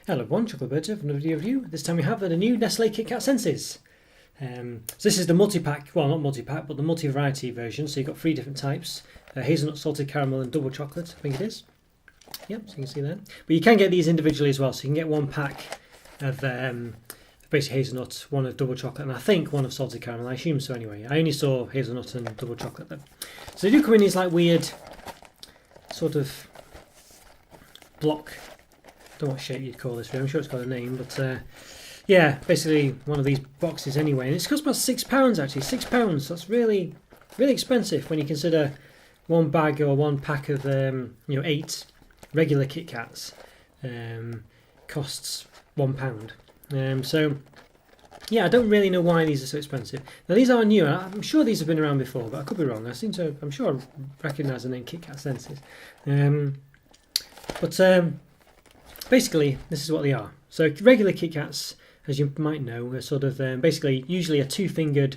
Hello everyone, Chocolo Roberto from another video review. This time we have the new Nestlé KitKat Senses. So this is the multi-pack, well not multi-pack, but the multi-variety version. So you've got 3 different types, hazelnut, salted caramel and double chocolate, I think it is. Yep, so you can see there. But you can get these individually as well, so you can get 1 pack of basically hazelnut, 1 of double chocolate, and I think 1 of salted caramel. I assume so anyway. I only saw hazelnut and double chocolate though. So they do come in these like weird sort of block, don't know what shape you'd call this, I'm sure it's got a name, but yeah, basically one of these boxes anyway, and it's cost about £6 actually. £6, that's really expensive when you consider 1 bag or 1 pack of 8 regular Kit Kats costs £1. So yeah, I don't really know why these are so expensive. Now these are new, I'm sure these have been around before, but I could be wrong. I'm sure I recognise the name KitKat Senses. Basically, this is what they are. So regular Kit Kats, as you might know, are sort of basically usually a 2-fingered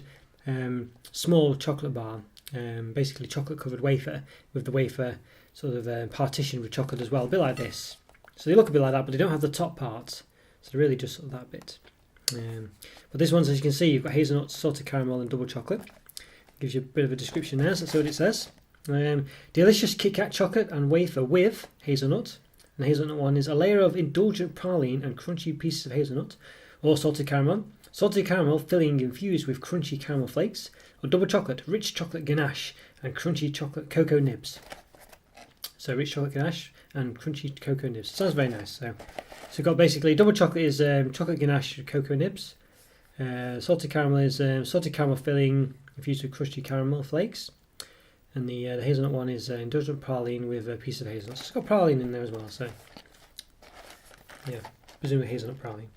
small chocolate bar, basically chocolate-covered wafer with the wafer sort of partitioned with chocolate as well, a bit like this. So they look a bit like that, but they don't have the top part. So they're really just sort of that bit. But this one, as you can see, you've got hazelnut, salted caramel, and double chocolate. Gives you a bit of a description there. So that's what it says. Delicious Kit Kat chocolate and wafer with hazelnut. And the hazelnut one is a layer of indulgent praline and crunchy pieces of hazelnut, or salted caramel. Salted caramel filling infused with crunchy caramel flakes, or double chocolate, rich chocolate ganache and crunchy chocolate cocoa nibs. So rich chocolate ganache and crunchy cocoa nibs. Sounds very nice. So we've got basically double chocolate is chocolate ganache with cocoa nibs. Salted caramel is salted caramel filling infused with crunchy caramel flakes. And the hazelnut one is indulgent praline with a piece of hazelnut. So it's got praline in there as well, so yeah, presumably hazelnut praline.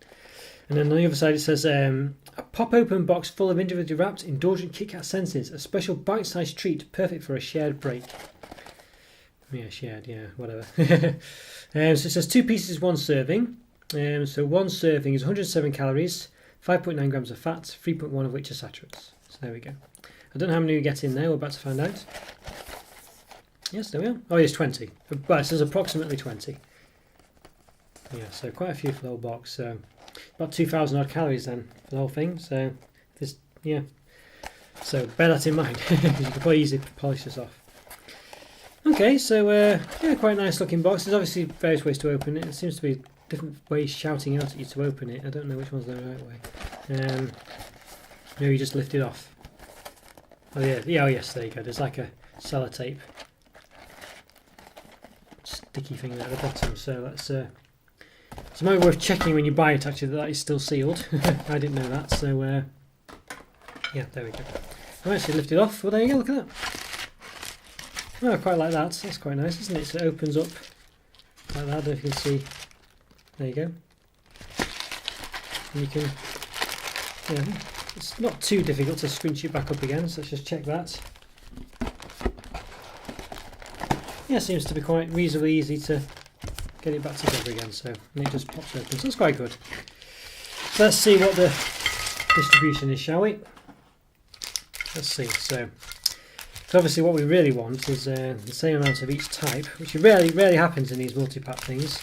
And then on the other side it says, a pop-open box full of individually wrapped indulgent Kit Kat Senses, a special bite-sized treat perfect for a shared break. Yeah, shared, yeah, whatever. So it says 2 pieces, 1 serving. So 1 serving is 107 calories, 5.9 grams of fat, 3.1 of which are saturates. So there we go. I don't know how many we get in there, we're about to find out. Yes, there we are. Oh, yes, 20. Well, it says approximately 20. Yeah, so quite a few for the whole box. So about 2,000 odd calories then for the whole thing. So this, yeah. So bear that in mind. You can probably easily polish this off. Okay, so yeah, quite a nice looking box. There's obviously various ways to open it. It seems to be different ways shouting out at you to open it. I don't know which one's the right way. Maybe you just lift it off. Oh yeah, oh yes, there you go. There's like a sellotape sticky thing there at the bottom. So that's so it might be worth checking when you buy it actually that is still sealed. I didn't know that. So yeah, there we go. I'll actually lift it off. Well, there you go. Look at that. Oh, I quite like that. That's quite nice, isn't it? So it opens up like that. I don't know if you can see. There you go. And you can, yeah. It's not too difficult to scrunch it back up again, so let's just check that. Yeah, seems to be quite reasonably easy to get it back together again, so and it just pops open, so that's quite good. So let's see what the distribution is, shall we? Let's see, so obviously what we really want is the same amount of each type, which rarely happens in these multi-pack things.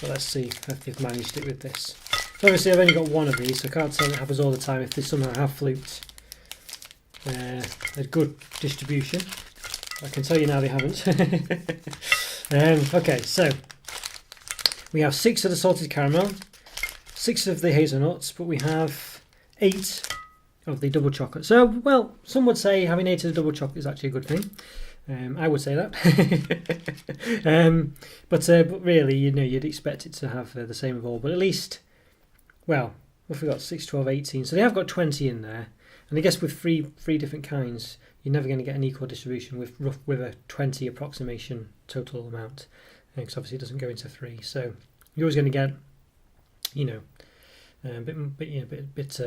But let's see if they've managed it with this. Obviously I've only got 1 of these, so I can't say it happens all the time if they somehow have fluked a good distribution. I can tell you now they haven't. Okay, so we have 6 of the salted caramel, 6 of the hazelnuts, but we have 8 of the double chocolate. So, well, some would say having 8 of the double chocolate is actually a good thing. I would say that. But really, you'd expect it to have the same of all, but at least, well, what have we got? 6, 12, 18. So they have got 20 in there. And I guess with three different kinds, you're never going to get an equal distribution with a 20 approximation total amount. Because obviously it doesn't go into 3. So you're always going to get, a bit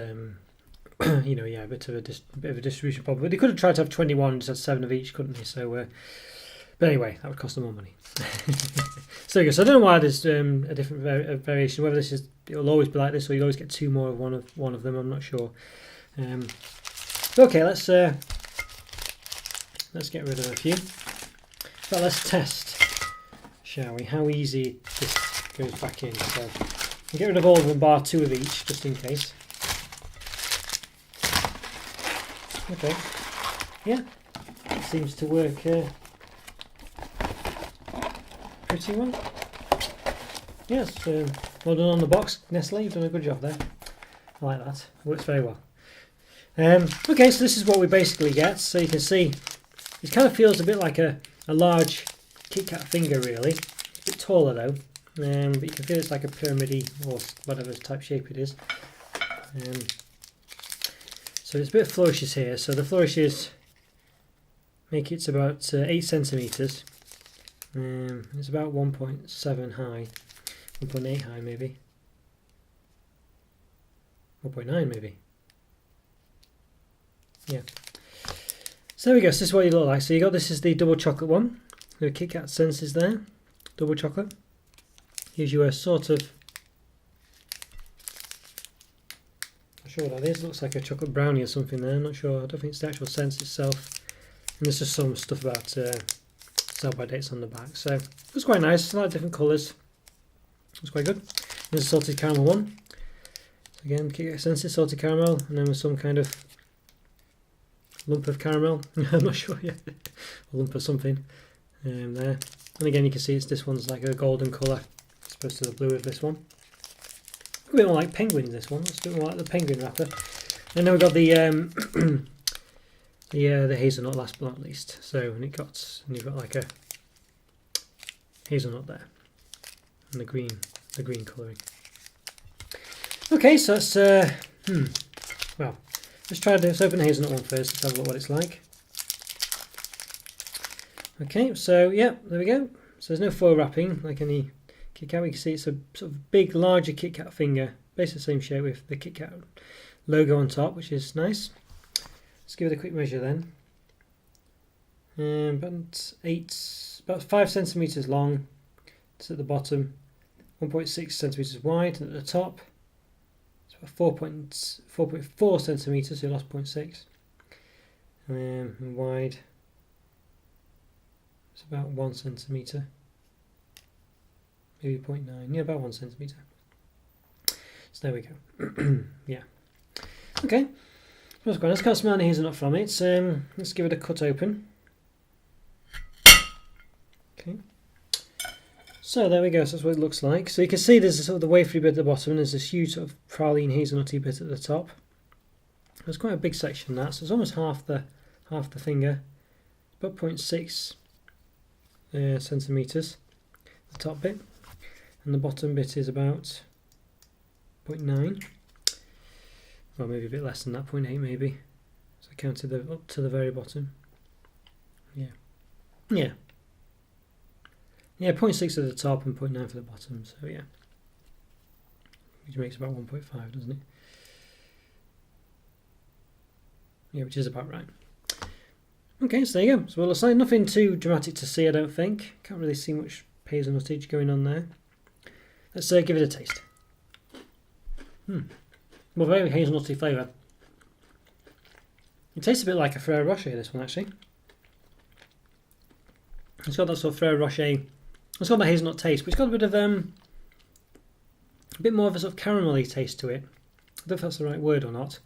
of a distribution problem. But they could have tried to have 21 and just had 7 of each, couldn't they? So, but anyway, that would cost them more money. So there you go. So I don't know why there's a different variation. Whether it'll always be like this, or you'll always get 2 more of one of them. I'm not sure. Okay, let's get rid of a few. But let's test shall we? How easy this goes back in. So we'll get rid of all of them, bar 2 of each, just in case. Okay. Yeah, it seems to work pretty well. Yes, well done on the box, Nestlé. You've done a good job there. I like that. Works very well. Okay, so this is what we basically get. So you can see it kind of feels a bit like a large KitKat finger, really. It's a bit taller though, but you can feel it's like a pyramid-y or whatever type shape it is. So it's a bit of flourishes here. So the flourishes make it about 8 centimeters. It's about 1.7 high, 1.8 high maybe, 1.9 maybe. Yeah. So there we go. So this is what you look like. So you got, this is the double chocolate one. The KitKat senses there. Double chocolate. Gives you a sort of, not sure what that is. Looks like a chocolate brownie or something there. I'm not sure. I don't think it's the actual sense itself. And there's just some stuff about sell-by dates on the back. So it's quite nice. A lot of different colours. It's quite good. There's a salted caramel one. Again, KitKat senses salted caramel, and then with some kind of lump of caramel. I'm not sure yet. A lump of something there. And again, you can see it's, this one's like a golden colour as opposed to the blue of this one. A bit more like penguins, this one. It's a bit more like the penguin wrapper. And then we've got the the hazelnut last but not least. So and you've got like a hazelnut there, and the green colouring. Okay, so that's well, let's open the hazelnut one first. Let's have a look what it's like. Okay, so yeah, there we go. So there's no foil wrapping like any KitKat. We can see it's a sort of big, larger KitKat finger, basically the same shape with the KitKat logo on top, which is nice. Let's give it a quick measure then. About 5 centimeters long. It's at the bottom, 1.6 centimeters wide, and at the top, it's about 4.4 centimeters. So you lost 0.6. And wide, it's about 1 centimeter, maybe 0.9. Yeah, about 1 centimeter. So there we go. Yeah. Okay. That's quite nice. Can't smell any hazelnut from it. Let's give it a cut open. Okay. So there we go. So that's what it looks like. So you can see there's a sort of the wafery bit at the bottom, and there's this huge sort of praline hazelnutty bit at the top. There's quite a big section that. So it's almost half the finger. About 0.6 centimeters. The top bit, and the bottom bit is about 0.9. Well, maybe a bit less than that, 0.8 maybe. So I counted up to the very bottom. Yeah. Yeah. Yeah, 0.6 at the top and 0.9 for the bottom, so yeah. Which makes about 1.5, doesn't it? Yeah, which is about right. Okay, so there you go. So well, it's like nothing too dramatic to see, I don't think. Can't really see much hazelnuttage going on there. Let's give it a taste. Well, very hazelnutty flavour. It tastes a bit like a Ferrero Rocher, this one actually. It's got that sort of Ferrero Rocher. It's got that hazelnut taste, but it's got a bit of a bit more of a sort of caramelly taste to it. I don't know if that's the right word or not.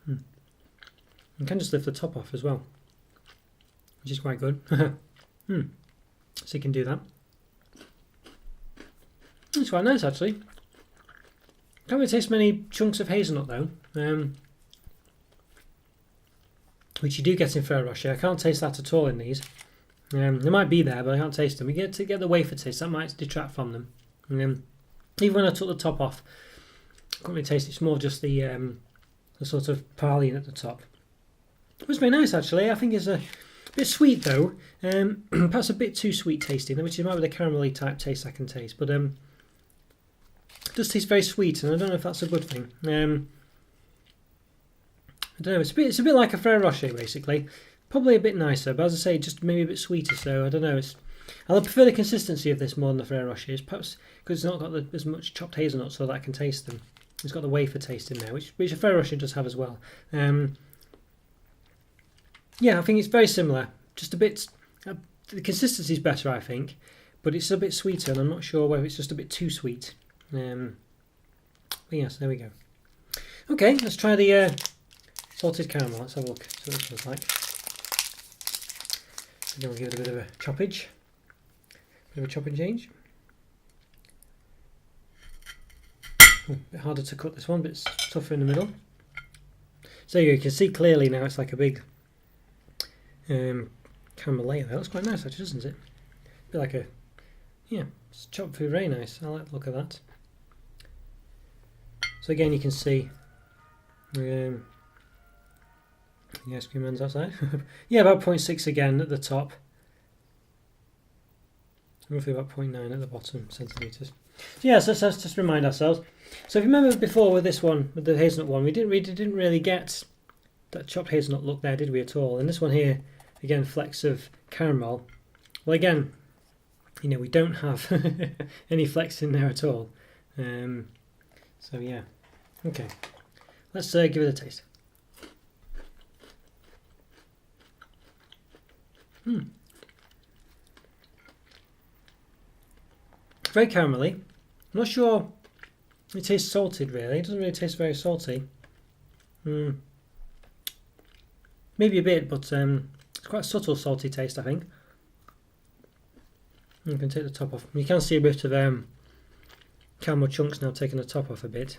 You can just lift the top off as well, which is quite good. So you can do that. It's quite nice actually. Can't really taste many chunks of hazelnut though, which you do get in Ferrero Rocher. I can't taste that at all in these. They might be there, but I can't taste them. You get to get the wafer taste, that might detract from them. Even when I took the top off, I couldn't really taste it. It's more just the sort of praline at the top. It was very nice actually. I think it's a bit sweet though, perhaps a bit too sweet tasting, which is might be the caramelly type taste I can taste, but it does taste very sweet, and I don't know if that's a good thing. I don't know. It's a bit like a Ferrero Rocher basically. Probably a bit nicer, but as I say, just maybe a bit sweeter. So I don't know. I prefer the consistency of this more than the Ferrero Rochers, perhaps because it's not got as much chopped hazelnut, so that I can taste them. It's got the wafer taste in there, which a Ferrero Rocher does have as well. Yeah, I think it's very similar. Just a bit. The consistency is better, I think, but it's a bit sweeter, and I'm not sure whether it's just a bit too sweet. But yes, there we go. Okay, let's try the salted caramel. Let's have a look, see what it feels like. Again, we'll give it a bit of a choppage. Bit of a chop and change. Ooh, a bit harder to cut this one, but it's tougher in the middle. So you can see clearly now it's like a big caramel layer there. That's quite nice actually, doesn't it? A bit like a, yeah, it's chopped through, very nice. I like the look of that. So again, you can see the ice cream man's outside. Yeah, about 0.6 again at the top. Roughly about 0.9 at the bottom centimetres. So yeah, so let's just remind ourselves. So if you remember before with this one, with the hazelnut one, we didn't really get that chopped hazelnut look there, did we, at all? And this one here, again, flecks of caramel. Well, again, you know, we don't have any flecks in there at all. So yeah, okay. Let's give it a taste. Very caramelly. I'm not sure it tastes salted really. It doesn't really taste very salty. Maybe a bit, but it's quite a subtle salty taste, I think. You can take the top off. You can see a bit of caramel chunks now taking the top off a bit.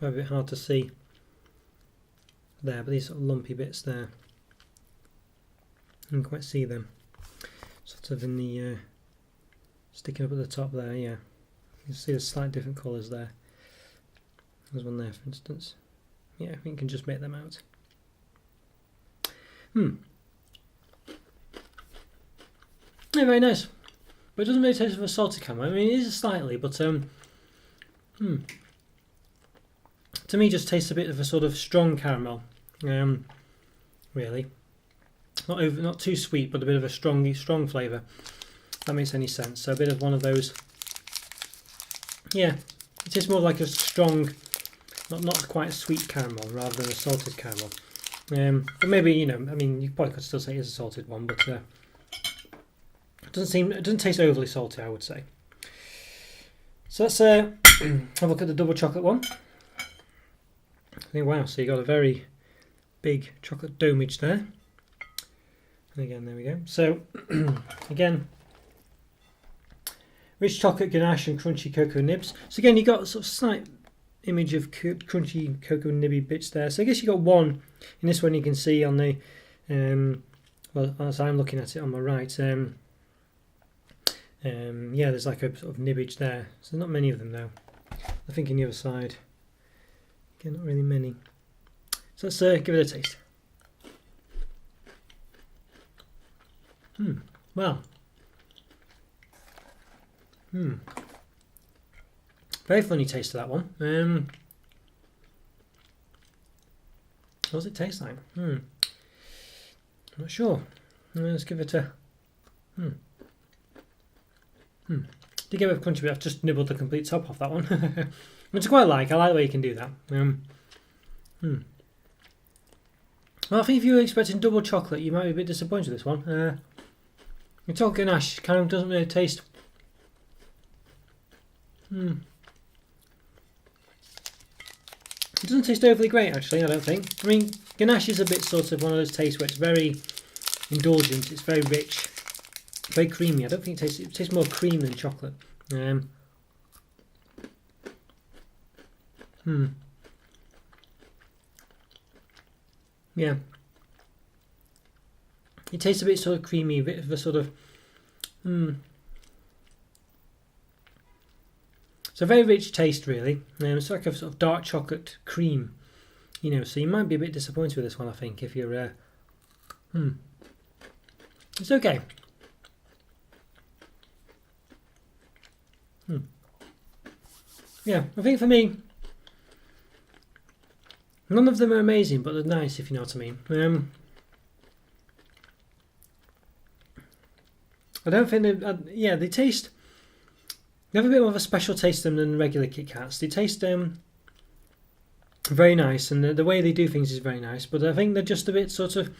A bit hard to see there, but these sort of lumpy bits there, you can quite see them sort of in the sticking up at the top there. Yeah, you can see the slight different colours there. There's one there, for instance. Yeah, I think you can just make them out. Yeah, very nice, but it doesn't really taste of a salty caramel. I mean, it is slightly, but to me, just tastes a bit of a sort of strong caramel. Really, not too sweet, but a bit of a strong flavour. If that makes any sense. So a bit of one of those. Yeah, it tastes more like a strong, not quite a sweet caramel, rather than a salted caramel. But maybe, you know, I mean, you probably could still say it's a salted one, but it doesn't taste overly salty, I would say. So let's have a look at the double chocolate one. Wow, so you got a very big chocolate domage there. And again, there we go. So again, rich chocolate ganache and crunchy cocoa nibs. So again, you got a sort of slight image of crunchy cocoa nibby bits there. So I guess you got one in this one. You can see on the well, as I'm looking at it on my right. Yeah, there's like a sort of nibbage there. So not many of them though. I think on the other side. Not really many. So let's give it a taste. Well. Very funny taste to that one. What does it taste like? I'm not sure. Let's give it a. Did give it a crunchy bit. I've just nibbled the complete top off that one. Which I quite like. I like the way you can do that. Well, I think if you were expecting double chocolate, you might be a bit disappointed with this one. The chocolate ganache kind of doesn't really taste. It doesn't taste overly great, actually. I don't think. I mean, ganache is a bit sort of one of those tastes where it's very indulgent. It's very rich, very creamy. I don't think it tastes more cream than chocolate. Yeah. It tastes a bit sort of creamy, a bit of a sort of It's a very rich taste, really. It's like a sort of dark chocolate cream, you know. So you might be a bit disappointed with this one, I think, if you're. It's okay. Yeah, I think for me, none of them are amazing, but they're nice, if you know what I mean. I don't think they. Yeah, they taste. They have a bit more of a special taste to them than regular Kit Kats. They taste very nice, and the way they do things is very nice. But I think they're just a bit sort of.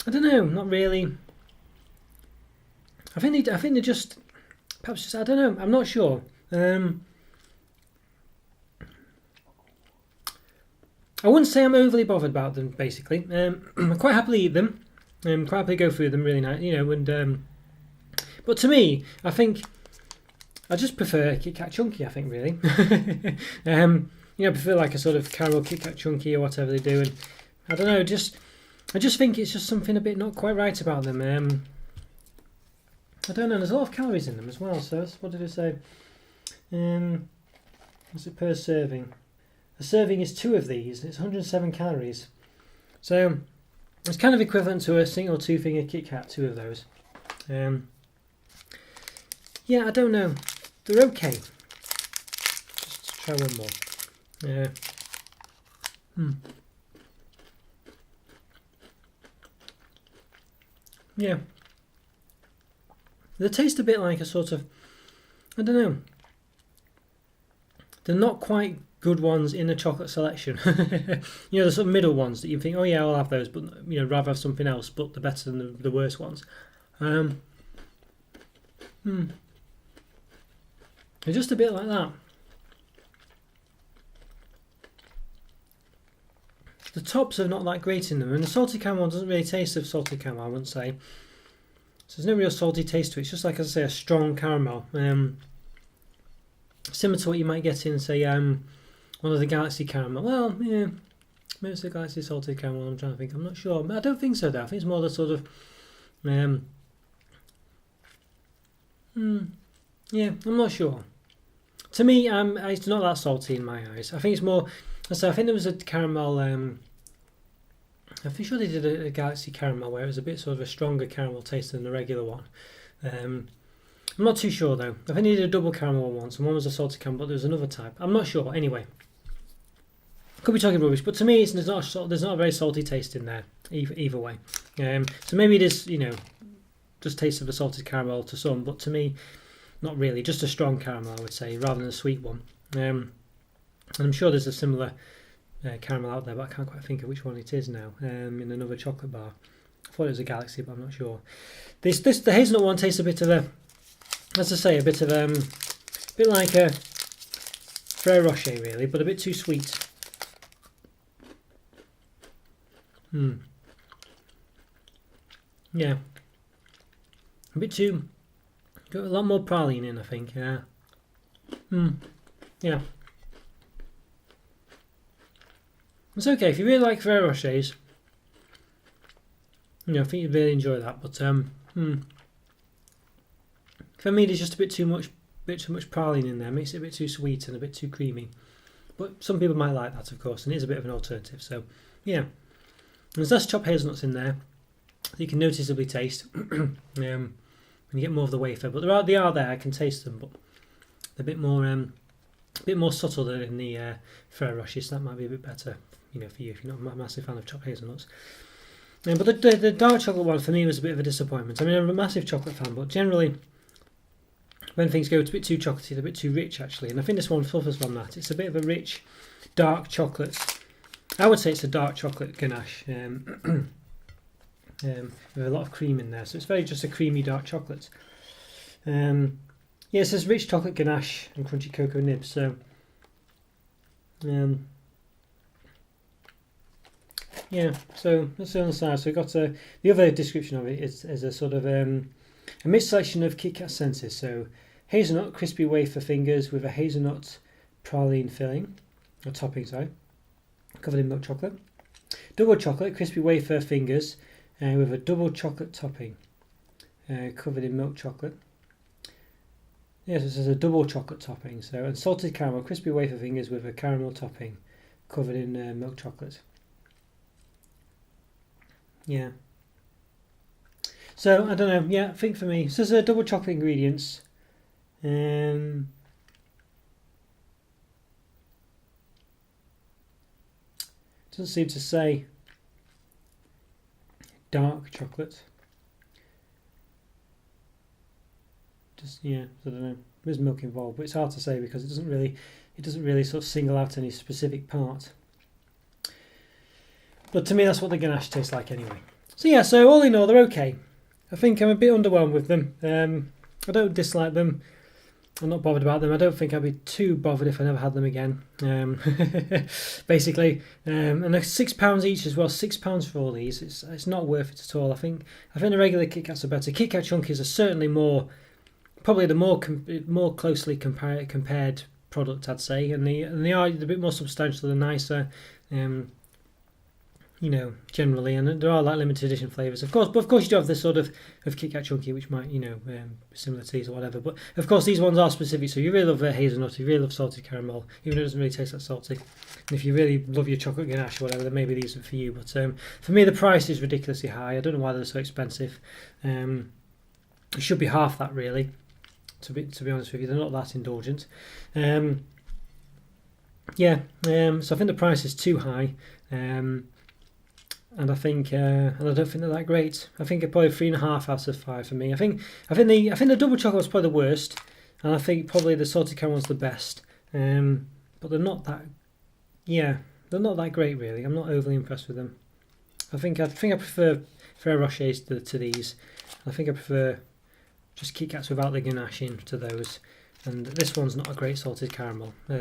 I don't know, not really. I think they're just perhaps just, I don't know. I'm not sure. I wouldn't say I'm overly bothered about them. Basically, I quite happily eat them. Quite happily go through them. Really nice, you know. And but to me, I think I just prefer KitKat Chunky. I think really. You know, I prefer like a sort of caramel KitKat Chunky or whatever they do. And I don't know. I just think it's just something a bit not quite right about them. I don't know. There's a lot of calories in them as well. So what did I say? What's it per serving? A serving is 2 of these. It's 107 calories. So it's kind of equivalent to a single 2-finger KitKat, 2 of those. Yeah, I don't know. They're okay. Just try one more. Yeah. They taste a bit like a sort of, I don't know. They're not quite good ones in the chocolate selection. You know, the sort of middle ones that you think, oh yeah, I'll have those, but you know, rather have something else, but they're better than the worst ones. They're just a bit like that. The tops are not that great in them, and the salted caramel doesn't really taste of salted caramel, I wouldn't say. So there's no real salty taste to it. It's just like, as I say, a strong caramel. Similar to what you might get in, say, one of the Galaxy caramel. Well, yeah, maybe it's the Galaxy salted caramel. I'm trying to think. I'm not sure. But I don't think so, though. I think it's more the sort of... yeah, I'm not sure. To me, it's not that salty in my eyes. I think it's more... So I think there was a caramel... I'm pretty sure they did a Galaxy caramel where it was a bit sort of a stronger caramel taste than the regular one. I'm not too sure though. I think they did a double caramel one once, and one was a salted caramel, but there was another type. I'm not sure. Anyway, could be talking rubbish, but to me, there's not a very salty taste in there either way. So maybe it is, you know, just taste of a salted caramel to some, but to me, not really. Just a strong caramel, I would say, rather than a sweet one. And I'm sure there's a similar caramel out there, but I can't quite think of which one it is now. In another chocolate bar, I thought it was a Galaxy, but I'm not sure. The hazelnut one tastes a bit of a, as I say, a bit like a Ferrero Rocher really, but a bit too sweet. Yeah, a bit too. Got a lot more praline in, I think. Yeah. Yeah. It's okay if you really like Ferrero Rochers. You know, I think you'd really enjoy that. But for me, there's just a bit too much praline in there. It makes it a bit too sweet and a bit too creamy. But some people might like that, of course, and it is a bit of an alternative. So, yeah, there's less chopped hazelnuts in there that you can noticeably taste. And you get more of the wafer, but they are there. I can taste them, but they're a bit more subtle than in the Ferrero Rocher. So that might be a bit better, you know, for you if you're not a massive fan of chopped hazelnuts. But the dark chocolate one for me was a bit of a disappointment. I mean, I'm a massive chocolate fan, but generally, when things go a bit too chocolatey, they're a bit too rich actually. And I think this one suffers from that. It's a bit of a rich, dark chocolate. I would say it's a dark chocolate ganache. With a lot of cream in there, so it's very just a creamy dark chocolate. Yeah, it says rich chocolate ganache and crunchy cocoa nibs. So, yeah. So that's the other side. So we've got the other description of it is a sort of a mixed selection of KitKat senses. So hazelnut crispy wafer fingers with a hazelnut praline filling or topping, sorry, covered in milk chocolate. Double chocolate crispy wafer fingers. With a double chocolate topping covered in milk chocolate. Yes, this is a double chocolate topping. So, and salted caramel, crispy wafer fingers with a caramel topping covered in milk chocolate. Yeah. So, I don't know. Yeah, I think for me, so there's a double chocolate ingredients. Doesn't seem to say dark chocolate. Just yeah, I don't know. There's milk involved, but it's hard to say because it doesn't really sort of single out any specific part. But to me, that's what the ganache tastes like anyway. So yeah, so all in all, they're okay. I think I'm a bit underwhelmed with them. I don't dislike them. I'm not bothered about them. I don't think I'd be too bothered if I never had them again. Basically, and they're £6 each as well. £6 for all these. It's not worth it at all. I think the regular KitKats are better. KitKat Chunkies are certainly probably the more closely compared product, I'd say, and they are a bit more substantial and nicer. Generally, and there are like limited edition flavours, of course. But of course, you do have this sort of KitKat Chunky, which might, be similar to these or whatever. But of course, these ones are specific. So you really love hazelnut, you really love salted caramel, even though it doesn't really taste like salty. And if you really love your chocolate ganache or whatever, then maybe these are for you. But for me, the price is ridiculously high. I don't know why they're so expensive. It should be half that, really. To be honest with you, they're not that indulgent. So I think the price is too high. And I think, and I don't think they're that great. I think probably 3.5 out of 5 for me. I think the double chocolate was probably the worst, and I think probably the salted caramel was the best. But they're not that, they're not that great really. I'm not overly impressed with them. I think I prefer Ferrero Rochers to these. I think I prefer just KitKats without the ganache in to those. And this one's not a great salted caramel. But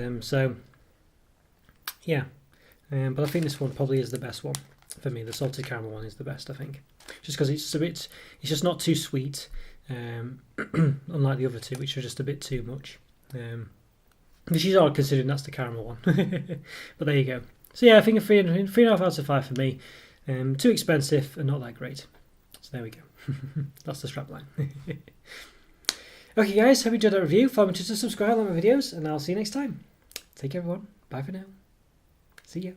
I think this one probably is the best one. For me, the salted caramel one is the best, I think, just because it's just not too sweet, unlike the other two, which are just a bit too much. Which is odd considering that's the caramel one. But there you go. So yeah, I think a 3.5 out of 5 for me. Too expensive and not that great. So there we go. That's the strapline. Okay, guys, hope you enjoyed that review. Follow me to subscribe, like my videos, and I'll see you next time. Take care, everyone. Bye for now. See ya.